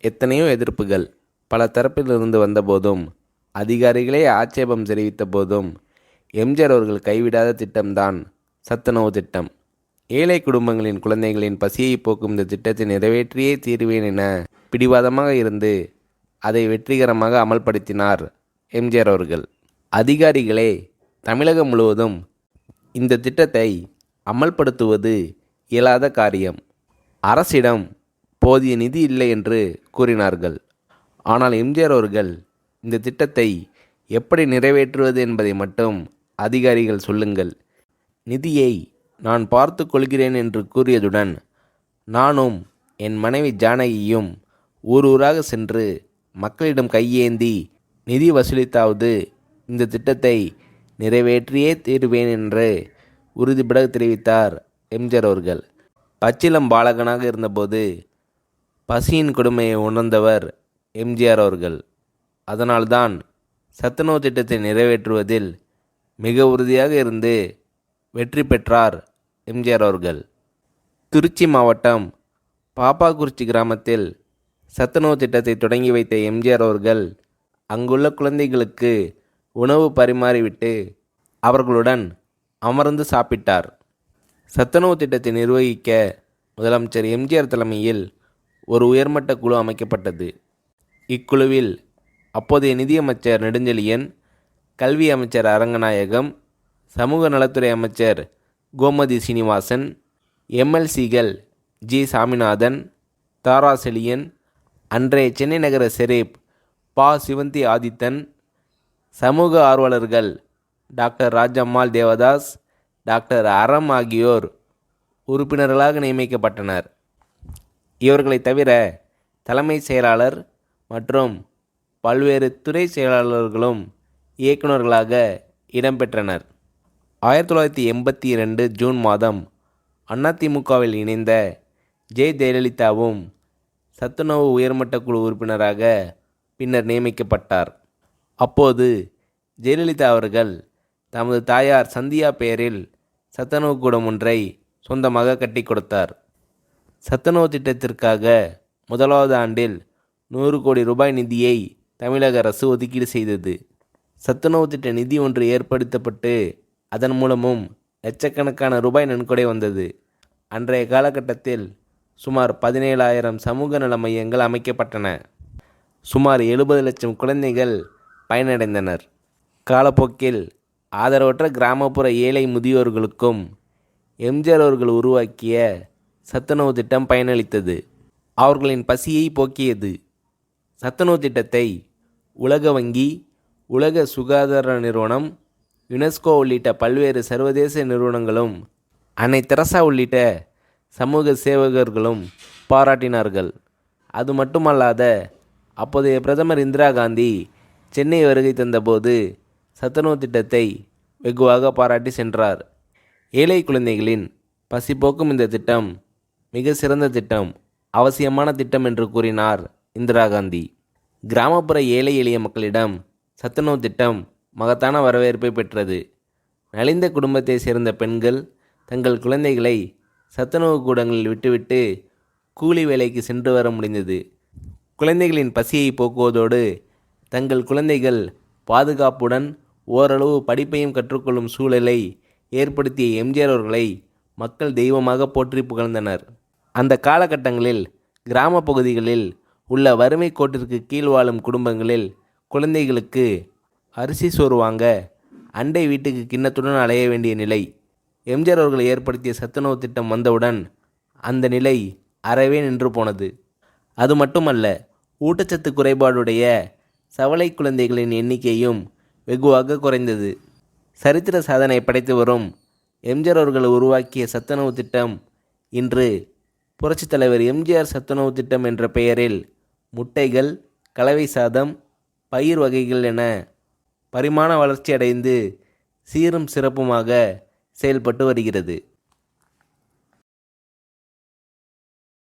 எத்தனையோ எதிர்ப்புகள் பல தரப்பிலிருந்து வந்தபோதும், அதிகாரிகளே ஆட்சேபம் தெரிவித்த போதும், எம்ஜிஆர் அவர்கள் கைவிடாத திட்டம்தான் சத்துணவு திட்டம். ஏழை குடும்பங்களின் குழந்தைகளின் பசியை போக்கும் இந்த திட்டத்தை நிறைவேற்றியே தீர்வேன் என பிடிவாதமாக இருந்து அதை வெற்றிகரமாக அமல்படுத்தினார் எம்ஜிஆர் அவர்கள். அதிகாரிகளே தமிழகம் முழுவதும் இந்த திட்டத்தை அமல்படுத்துவது இயலாத காரியம். அரசிடம் போதிய நிதி இல்லை என்று கூறினார்கள். ஆனால் எம்ஜிஆர் அவர்கள் இந்த திட்டத்தை எப்படி நிறைவேற்றுவது என்பதை மட்டும் அதிகாரிகள் சொல்லுங்கள், நிதியை நான் பார்த்து கொள்கிறேன் என்று கூறியதுடன், நானும் என் மனைவி ஜானகியும் ஊர் ஊராக சென்று மக்களிடம் கையேந்தி நிதி வசூலித்தாவது இந்த திட்டத்தை நிறைவேற்றியே தீர்வேன் என்று உறுதிபட தெரிவித்தார் எம்ஜிஆர் அவர்கள். பச்சிளம் பாலகனாக இருந்தபோது பசியின் கொடுமையை உணர்ந்தவர் எம்ஜிஆர் அவர்கள். அதனால்தான் சத்துணவு திட்டத்தை நிறைவேற்றுவதில் மிக உறுதியாக இருந்து வெற்றி பெற்றார் எம்ஜிஆர் அவர்கள். திருச்சி மாவட்டம் பாப்பாக்குறிச்சி கிராமத்தில் சத்துணவு திட்டத்தை தொடங்கி வைத்த எம்ஜிஆர் அவர்கள் அங்குள்ள குழந்தைகளுக்கு உணவு பரிமாறிவிட்டு அவர்களுடன் அமர்ந்து சாப்பிட்டார். சத்துணவு திட்டத்தை நிர்வகிக்க முதலமைச்சர் எம்ஜிஆர் தலைமையில் ஒரு உயர்மட்ட குழு அமைக்கப்பட்டது. இக்குழுவில் அப்போதைய நிதியமைச்சர் நெடுஞ்செழியன், கல்வி அமைச்சர் அரங்கநாயகம், சமூக நலத்துறை அமைச்சர் கோமதி சீனிவாசன், எம்எல்சிகள் ஜி சாமிநாதன், தாரா செழியன், அன்றைய சென்னை நகர ஷெரீப் பா சிவந்தி ஆதித்தன், சமூக ஆர்வலர்கள் டாக்டர் ராஜம்மாள் தேவதாஸ், டாக்டர் அறம் ஆகியோர் உறுப்பினர்களாக நியமிக்கப்பட்டனர். இவர்களை தவிர தலைமை செயலாளர் மற்றும் பல்வேறு துறை செயலாளர்களும் இயக்குநர்களாக இடம்பெற்றனர். 1982 ஜூன் மாதம் அதிமுகவில் இணைந்த ஜெயலலிதாவும் சத்துணவு உயர்மட்ட குழு உறுப்பினராக பின்னர் நியமிக்கப்பட்டார். அப்போது ஜெயலலிதா அவர்கள் தமது தாயார் சந்தியா பெயரில் சத்துணவு கூடம் ஒன்றை சொந்தமாக கட்டி கொடுத்தார். சத்துணவு திட்டத்திற்காக முதலாவது ஆண்டில் 100 கோடி ரூபாய் நிதியை தமிழக அரசு ஒதுக்கீடு செய்தது. சத்துணவு திட்ட நிதி ஒன்று ஏற்படுத்தப்பட்டு அதன் மூலமும் லட்சக்கணக்கான ரூபாய் நன்கொடை வந்தது. அன்றைய காலகட்டத்தில் சுமார் 17,000 சமூக நல மையங்கள் அமைக்கப்பட்டன. சுமார் 70 லட்சம் குழந்தைகள் பயனடைந்தனர். காலப்போக்கில் ஆதரவற்ற கிராமப்புற ஏழை முதியோர்களுக்கும் எம்ஜிஆர் அவர்கள் உருவாக்கிய சத்துணவு திட்டம் பயனளித்தது. அவர்களின் பசியை போக்கியது. சத்துணவு திட்டத்தை உலக வங்கி, உலக சுகாதார நிறுவனம், யுனெஸ்கோ உள்ளிட்ட பல்வேறு சர்வதேச நிறுவனங்களும் அன்னை தெரசா உள்ளிட்ட சமூக சேவகர்களும் பாராட்டினார்கள். அது மட்டுமல்லாத அப்போதைய பிரதமர் இந்திரா காந்தி சென்னை வருகை தந்தபோது சத்துணவு திட்டத்தை வெகுவாக பாராட்டி சென்றார். ஏழை குழந்தைகளின் பசி போக்கும் இந்த திட்டம் மிக சிறந்த திட்டம், அவசியமான திட்டம் என்று கூறினார் இந்திரா காந்தி. கிராமப்புற ஏழை எளிய மக்களிடம் சத்துணவு திட்டம் மகத்தான வரவேற்பை பெற்றது. நலிந்த குடும்பத்தை சேர்ந்த பெண்கள் தங்கள் குழந்தைகளை சத்துணவு கூடங்களில் விட்டுவிட்டு கூலி வேலைக்கு சென்று வர முடிந்தது. குழந்தைகளின் பசியை போக்குவதோடு தங்கள் குழந்தைகள் பாதுகாப்புடன் ஓரளவு படிப்பையும் கற்றுக்கொள்ளும் சூழலை ஏற்படுத்திய எம்ஜிஆர் அவர்களை மக்கள் தெய்வமாக போற்றி புகழ்ந்தனர். அந்த காலகட்டங்களில் கிராம பகுதிகளில் உள்ள வறுமை கோட்டிற்கு கீழ் வாழும் குடும்பங்களில் குழந்தைகளுக்கு அரிசி சோறு வாங்க அண்டை வீட்டுக்கு கிண்ணத்துடன் அலைய வேண்டிய நிலை. எம்ஜிஆர் அவர்கள் ஏற்படுத்திய சத்துணவு திட்டம் வந்தவுடன் அந்த நிலை அறவே நின்று போனது. அது மட்டுமல்ல, ஊட்டச்சத்து குறைபாடுடைய சவலை குழந்தைகளின் எண்ணிக்கையும் வெகுவாக குறைந்தது. சரித்திர சாதனை படைத்து வரும் எம்ஜிஆர் அவர்கள் உருவாக்கிய சத்துணவு திட்டம் இன்று புரட்சித் தலைவர் எம்ஜிஆர் சத்துணவு திட்டம் என்ற பெயரில் முட்டைகள், கலவை சாதம், பயிர் வகைகள் என பரிமாண வளர்ச்சி அடைந்து சீரும் சிறப்புமாக செயல்பட்டு வருகிறது.